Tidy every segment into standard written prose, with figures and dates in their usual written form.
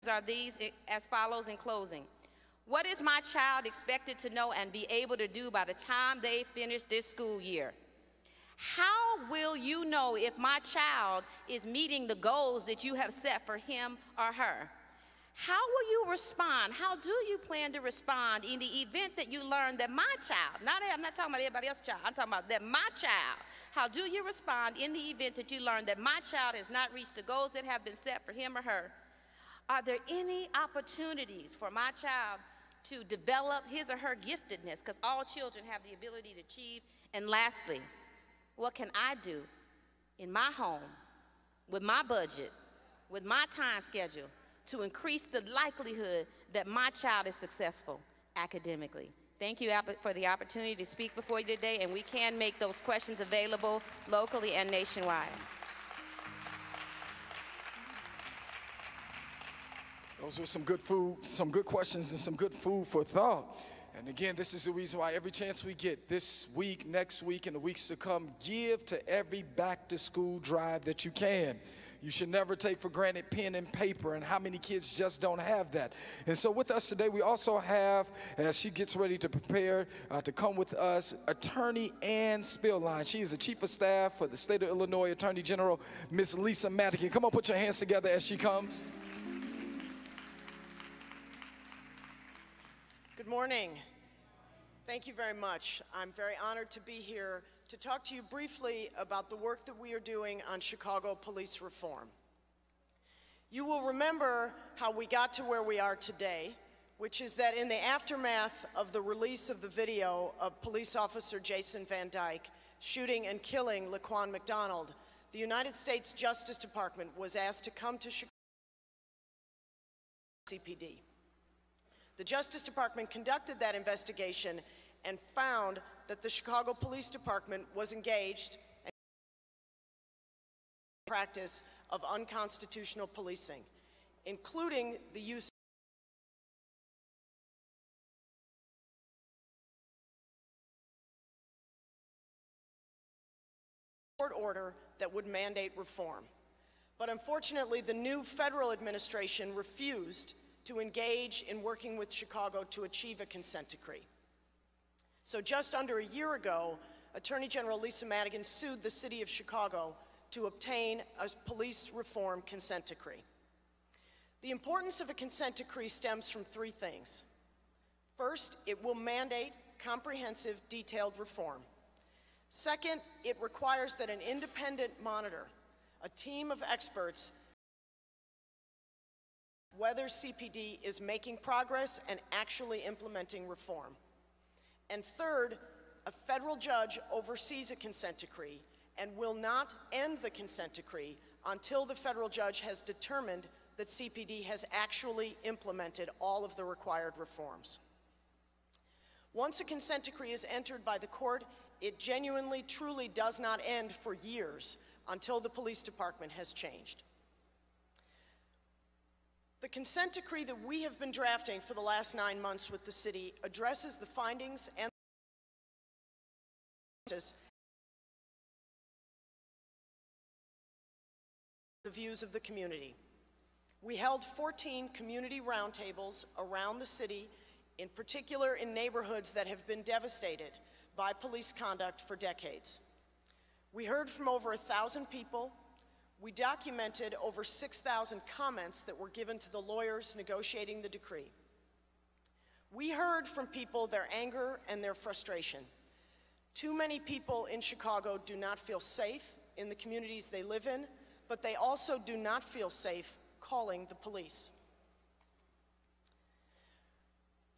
are these as follows in closing. What is my child expected to know and be able to do by the time they finish this school year? How will you know if my child is meeting the goals that you have set for him or her? How will you respond? How do you plan to respond in the event that you learn that my child, I'm not talking about everybody else's child, I'm talking about that my child, how do you respond in the event that you learn that my child has not reached the goals that have been set for him or her? Are there any opportunities for my child to develop his or her giftedness? Because all children have the ability to achieve. And lastly, what can I do in my home, with my budget, with my time schedule, to increase the likelihood that my child is successful academically? Thank you for the opportunity to speak before you today, and we can make those questions available locally and nationwide. Those were some good food, some good questions, and some good food for thought. And again, this is the reason why every chance we get this week, next week, and the weeks to come, give to every back-to-school drive that you can. You should never take for granted pen and paper, and how many kids just don't have that. And so with us today, we also have, as she gets ready to prepare to come with us, Attorney Ann Spillane. She is the Chief of Staff for the State of Illinois Attorney General, Ms. Lisa Madigan. Come on, put your hands together as she comes. Good morning. Thank you very much. I'm very honored to be here to talk to you briefly about the work that we are doing on Chicago police reform. You will remember how we got to where we are today, which is that in the aftermath of the release of the video of police officer Jason Van Dyke shooting and killing Laquan McDonald, the United States Justice Department was asked to come to Chicago CPD. The Justice Department conducted that investigation and found that the Chicago Police Department was engaged in the practice of unconstitutional policing, including the use of court order that would mandate reform. But unfortunately, the new federal administration refused to engage in working with Chicago to achieve a consent decree. So just under a year ago, Attorney General Lisa Madigan sued the city of Chicago to obtain a police reform consent decree. The importance of a consent decree stems from three things. First, it will mandate comprehensive, detailed reform. Second, it requires that an independent monitor, a team of experts, whether CPD is making progress and actually implementing reform. And third, a federal judge oversees a consent decree and will not end the consent decree until the federal judge has determined that CPD has actually implemented all of the required reforms. Once a consent decree is entered by the court, it genuinely, truly does not end for years until the police department has changed. The consent decree that we have been drafting for the last 9 months with the city addresses the findings and the views of the community. We held 14 community roundtables around the city, in particular in neighborhoods that have been devastated by police conduct for decades. We heard from over 1,000 people. We documented over 6,000 comments that were given to the lawyers negotiating the decree. We heard from people their anger and their frustration. Too many people in Chicago do not feel safe in the communities they live in, but they also do not feel safe calling the police.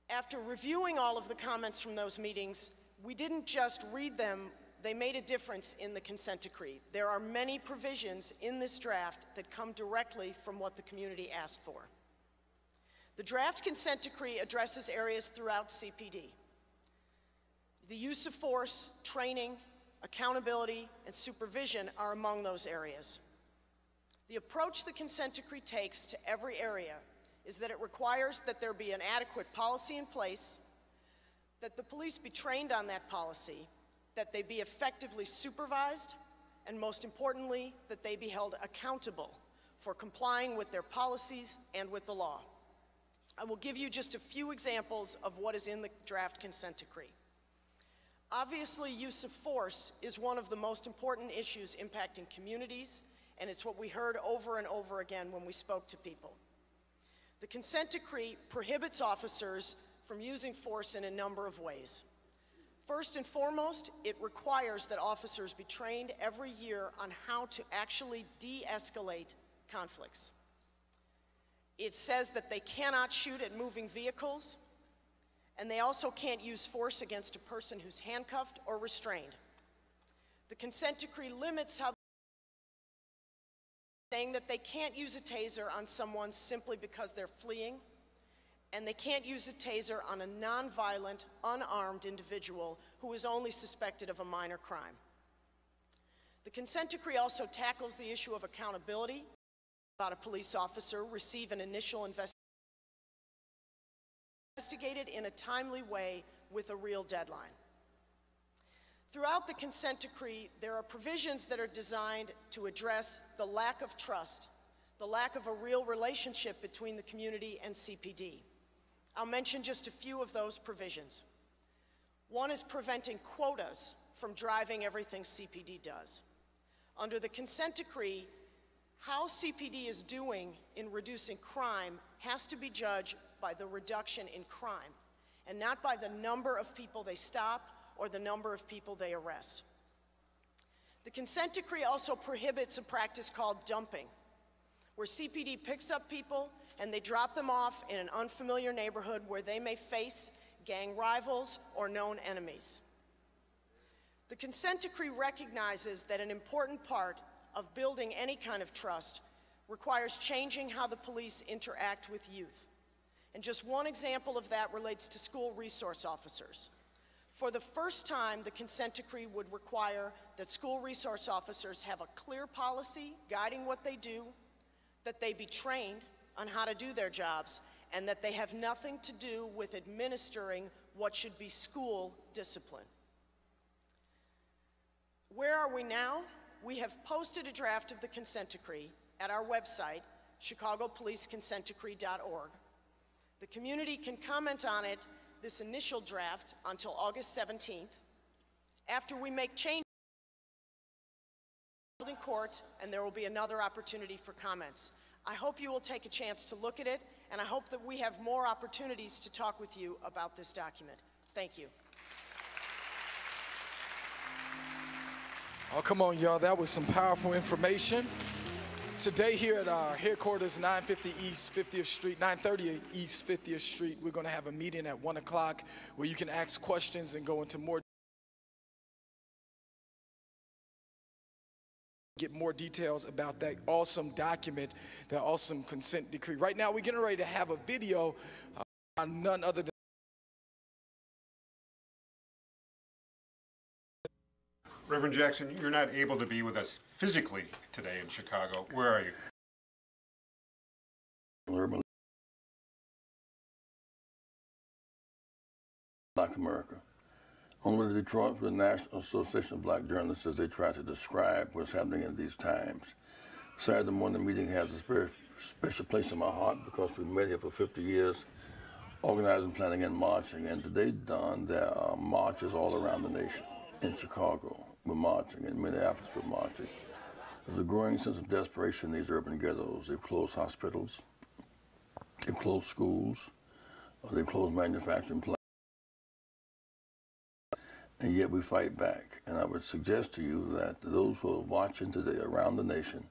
After reviewing all of the comments from those meetings, we didn't just read them. They made a difference in the consent decree. There are many provisions in this draft that come directly from what the community asked for. The draft consent decree addresses areas throughout CPD. The use of force, training, accountability, and supervision are among those areas. The approach the consent decree takes to every area is that it requires that there be an adequate policy in place, that the police be trained on that policy, that they be effectively supervised, and most importantly, that they be held accountable for complying with their policies and with the law. I will give you just a few examples of what is in the draft consent decree. Obviously, use of force is one of the most important issues impacting communities, and it's what we heard over and over again when we spoke to people. The consent decree prohibits officers from using force in a number of ways. First and foremost, it requires that officers be trained every year on how to actually de-escalate conflicts. It says that they cannot shoot at moving vehicles, and they also can't use force against a person who's handcuffed or restrained. The consent decree limits how, saying that they can't use a taser on someone simply because they're fleeing, and they can't use a taser on a nonviolent, unarmed individual who is only suspected of a minor crime. The consent decree also tackles the issue of accountability. About a police officer receive an initial investigated in a timely way with a real deadline. Throughout the consent decree, there are provisions that are designed to address the lack of trust, the lack of a real relationship between the community and CPD. I'll mention just a few of those provisions. One is preventing quotas from driving everything CPD does. Under the consent decree, how CPD is doing in reducing crime has to be judged by the reduction in crime, and not by the number of people they stop or the number of people they arrest. The consent decree also prohibits a practice called dumping, where CPD picks up people and they drop them off in an unfamiliar neighborhood where they may face gang rivals or known enemies. The consent decree recognizes that an important part of building any kind of trust requires changing how the police interact with youth. And just one example of that relates to school resource officers. For the first time, the consent decree would require that school resource officers have a clear policy guiding what they do, that they be trained on how to do their jobs, and that they have nothing to do with administering what should be school discipline. Where are we now? We have posted a draft of the consent decree at our website, chicagopoliceconsentdecree.org. The community can comment on it, this initial draft, until August 17th. After we make changes in court, and there will be another opportunity for comments. I hope you will take a chance to look at it, and I hope that we have more opportunities to talk with you about this document. Thank you. Oh, come on, y'all. That was some powerful information. Today here at our headquarters, 950 East 50th Street, 930 East 50th Street, we're going to have a meeting at 1 o'clock where you can ask questions and go into get more details about that awesome document, that awesome consent decree. Right now, we're getting ready to have a video on none other than Reverend Jackson, you're not able to be with us physically today in Chicago. Where are you? Black America. Only Detroit, the National Association of Black Journalists, as they try to describe what's happening in these times. Saturday morning meeting has a very special place in my heart because we've met here for 50 years, organizing, planning, and marching. And today, Don, there are marches all around the nation. In Chicago, we're marching. In Minneapolis, we're marching. There's a growing sense of desperation in these urban ghettos. They've closed hospitals, they've closed schools, they've closed manufacturing plants. And yet we fight back. And I would suggest to you that those who are watching today around the nation,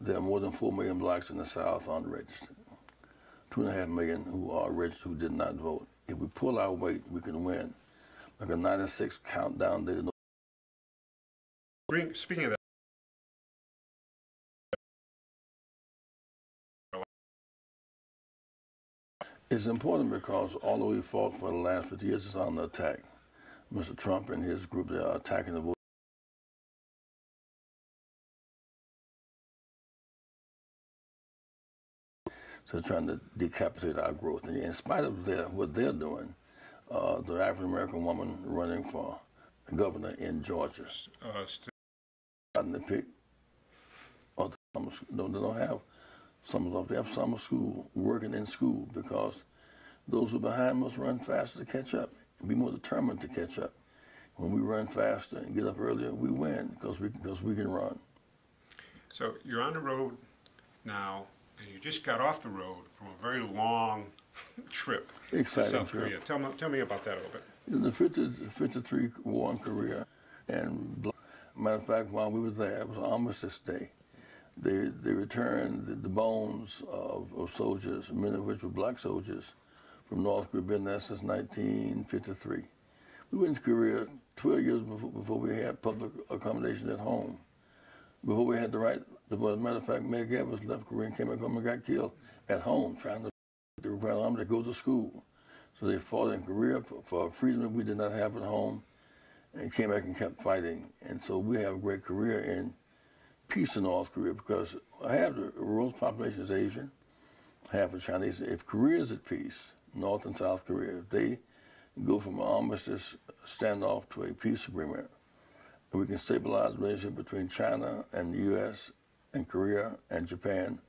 there are more than 4 million blacks in the South unregistered. 2.5 million who are registered who did not vote. If we pull our weight, we can win. Like a 96 countdown day. Speaking of that, it's important because although we fought for the last 50 years, it's on the attack. Mr. Trump and his group, they are attacking the vote. So they're trying to decapitate our growth. And in spite of what they're doing, the African-American woman running for governor in Georgia, the pick They don't have summers off. They have summer school, working in school, because those who are behind must run faster to catch up and be more determined to catch up. When we run faster and get up earlier, we win because we can run. So you're on the road now, and you just got off the road from a very long trip Exciting to South trip. Korea. Tell me about that a little bit. In the 53 war in Korea, and matter of fact, while we were there, it was Armistice Day. They returned the bones of soldiers, many of which were black soldiers, from North Korea, been there since 1953. We went to Korea 12 years before we had public accommodation at home. Before we had the right, as a matter of fact, Medgar Evers left Korea and came back home and got killed at home, trying to require the army to go to school. So they fought in Korea for freedom that we did not have at home, and came back and kept fighting. And so we have a great career in peace in North Korea, because half the world's population is Asian, half is Chinese. If Korea is at peace, North and South Korea, if they go from an armistice standoff to a peace agreement, and we can stabilize the relationship between China and the U.S. and Korea and Japan,